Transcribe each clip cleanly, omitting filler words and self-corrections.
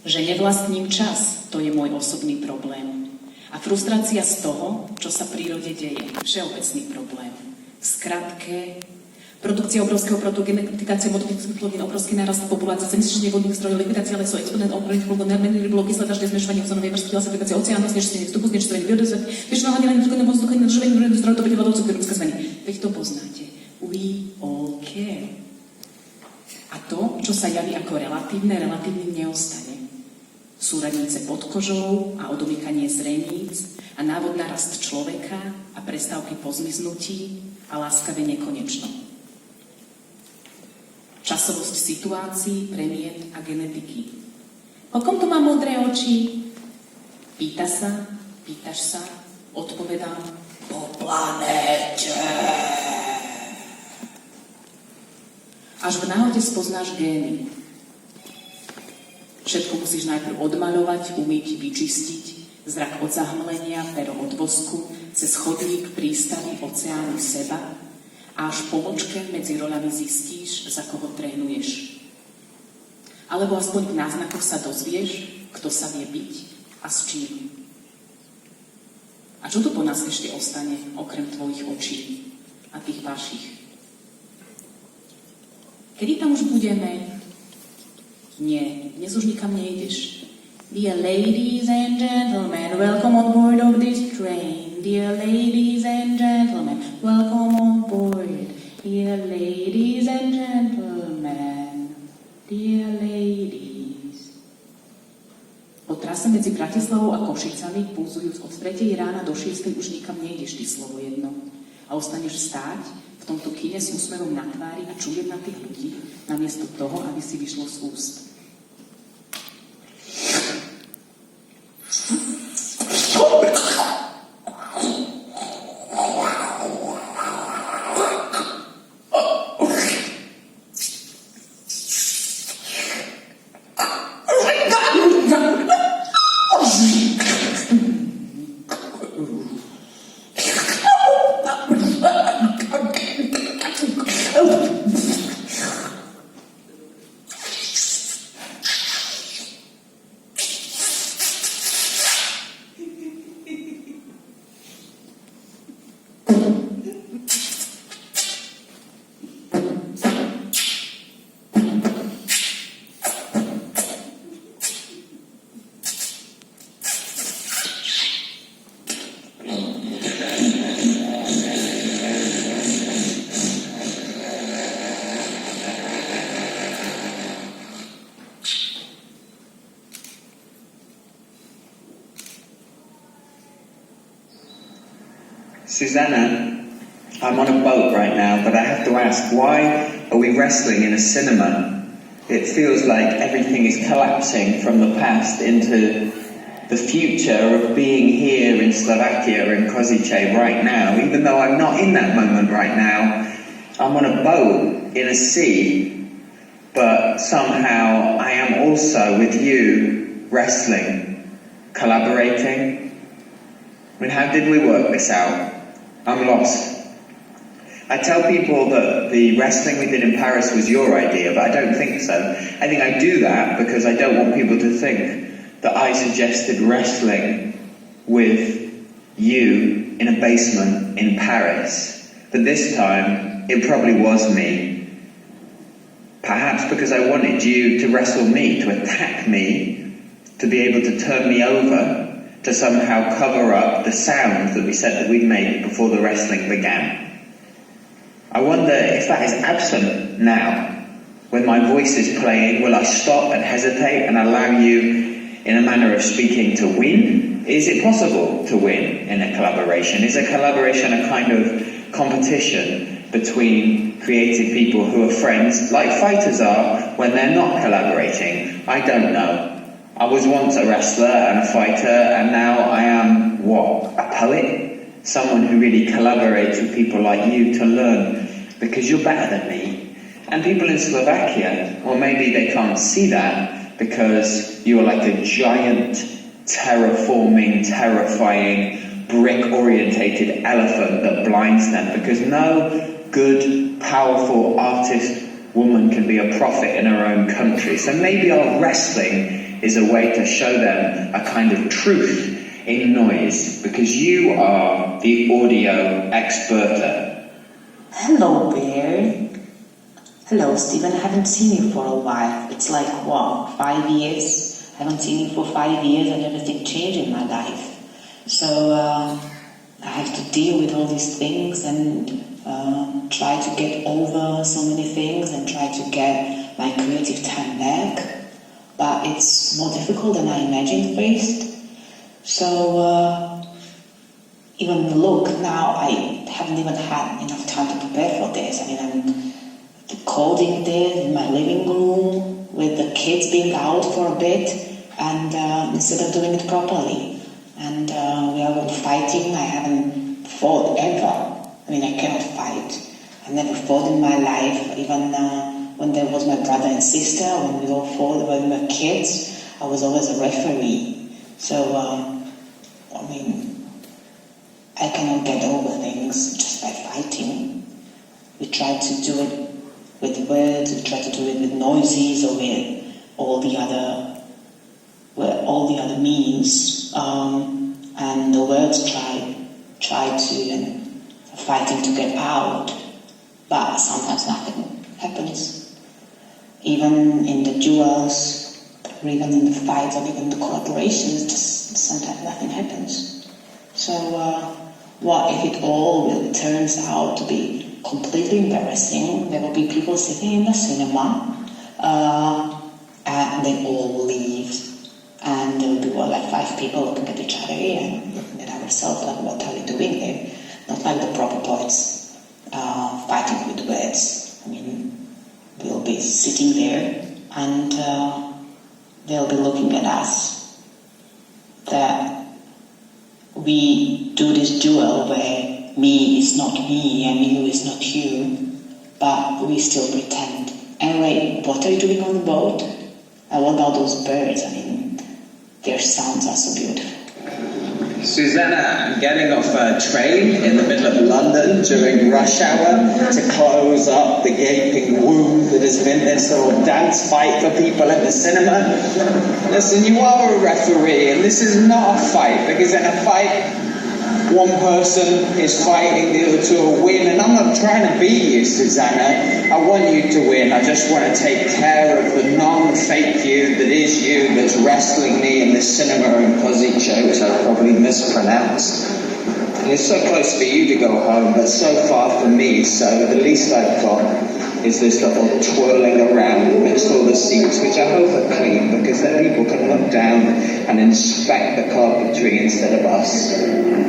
Že nevlastním čas, to je môj osobný problém. A frustrácia z toho, čo sa v prírode deje, všeobecný problém. V skratke, produkcia obrovského produktikácia modifikačných plodín, obrovský nárast populácie, znečištenie vodných zdrojov, likvidácia lesov, exponent opravných plodov, nermeny rybolov, kyslé dažde, zmenšovanie ozonovej vrstvy, klasifikácia oceánov, znečistenie vzduchu, znečistenie biodiverzity, vyšľovanie len vzduchu, vzduchu, nadržovanie vodných zdrojov, topenie vodou, cukrovské zmeny. Veď to poznáte. We all care. A to, čo sa javí ako relatívne, relatívnym neostane. Súradnice pod kožou a odomýkanie zreníc a návod na rast človeka a prestávky po zmiznutí a láskavé nekonečno. Časovosť situácií, premiet a genetiky. Po kom to má modré oči? Pýtaš sa, odpovedám, po planéte. Až v náhode spoznáš gény. Všetko musíš najprv odmaľovať, umyť, vyčistiť, zrak od zahmlenia, pero od vosku, cez chodník, prístavy, oceány, seba a až po močke medzi rolami zistíš, za koho trénuješ. Alebo aspoň v náznakoch sa dozvieš, kto sa vie byť a s čím. A čo tu po nás ešte ostane, okrem tvojich očí a tých vašich? Kedy tam už budeme? Nie, dnes už nikam nejdeš. Dear ladies and gentlemen, welcome on board of this train. Dear ladies and gentlemen, welcome on board. Dear ladies and gentlemen, dear ladies. Po trase medzi Bratislavou a Košicami, pulzujúc od 3. rána do 6. už nikam nejdeš, ty slovo jedno. A ostaneš stáť v tomto kine s úsmevom na tvári a čujeť na tých ľudí, namiesto toho, aby si vyšlo z úst. Zuzana, I'm on a boat right now, but I have to ask, why are we wrestling in a cinema? It feels like everything is collapsing from the past into the future of being here in Slovakia, in Kosice right now. Even though I'm not in that moment right now, I'm on a boat in a sea, but somehow I am also with you wrestling, collaborating. I mean, how did we work this out? I'm lost. I tell people that the wrestling we did in Paris was your idea, but I don't think so. I think I do that because I don't want people to think that I suggested wrestling with you in a basement in Paris. But this time, it probably was me. Perhaps because I wanted you to wrestle me, to attack me, to be able to turn me over, to somehow cover up the sound that we said that we'd make before the wrestling began. I wonder if that is absent now. When my voice is playing, will I stop and hesitate and allow you, in a manner of speaking, to win? Is it possible to win in a collaboration? Is a collaboration a kind of competition between creative people who are friends, like fighters are when they're not collaborating? I don't know. I was once a wrestler and a fighter, and now I am, what, a poet? Someone who really collaborates with people like you to learn, because you're better than me. And people in Slovakia, or maybe they can't see that, because you're like a giant, terraforming, terrifying, brick-orientated elephant that blinds them, because no good, powerful artist woman can be a prophet in her own country. So maybe our wrestling is a way to show them a kind of truth in noise, because you are the audio experta. Hello, Bear. Hello, Stephen. I haven't seen you for a while. It's like, what, 5 years? I haven't seen you for 5 years and everything changed in my life. So, I have to deal with all these things and try to get over so many things and try to get my creative time back. But it's more difficult than I imagined first. So, even look, now I haven't even had enough time to prepare for this. I mean, I'm recording this in my living room with the kids being out for a bit, and instead of doing it properly. And we are all fighting. I haven't fought ever. I mean, I cannot fight. I never fought in my life, even when there was my brother and sister, when we all fought when we were kids, I was always a referee. So, I mean, I cannot get over things just by fighting. We try to do it with words, we try to do it with noises or with all the other means, and the words try to and are fighting to get out, but sometimes nothing happens. Even in the duels, or even in the fights, or even the collaborations, just sometimes nothing happens. So what if it all turns out to be completely embarrassing? There will be people sitting in the cinema, and they all leave, and there will be like 5 people looking at each other and looking at ourselves like, what are we doing here? Not like the proper poets fighting with words. I mean, we'll be sitting there and they'll be looking at us. That we do this duel where me is not me and you is not you, but we still pretend. Anyway, what are you doing on the boat? And what about those birds? I mean, their sounds are so beautiful. Zuzana, I'm getting off a train in the middle of London during rush hour to close up the gaping wound that has been this little dance fight for people at the cinema. Listen, you are a referee, and this is not a fight, because in a fight, one person is fighting the other to win, and I'm not trying to beat you, Zuzana. I want you to win. I just want to take care of the non-fake you that is you, that's wrestling me in the cinema in Kosice, which I probably mispronounced. And it's so close for you to go home, but so far for me, so the least I've got is this little twirling around amidst all the seats, which I hope are clean, because then people can look down and inspect the carpentry instead of us.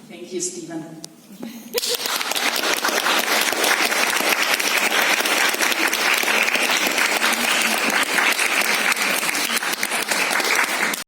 Thank you, Stephen.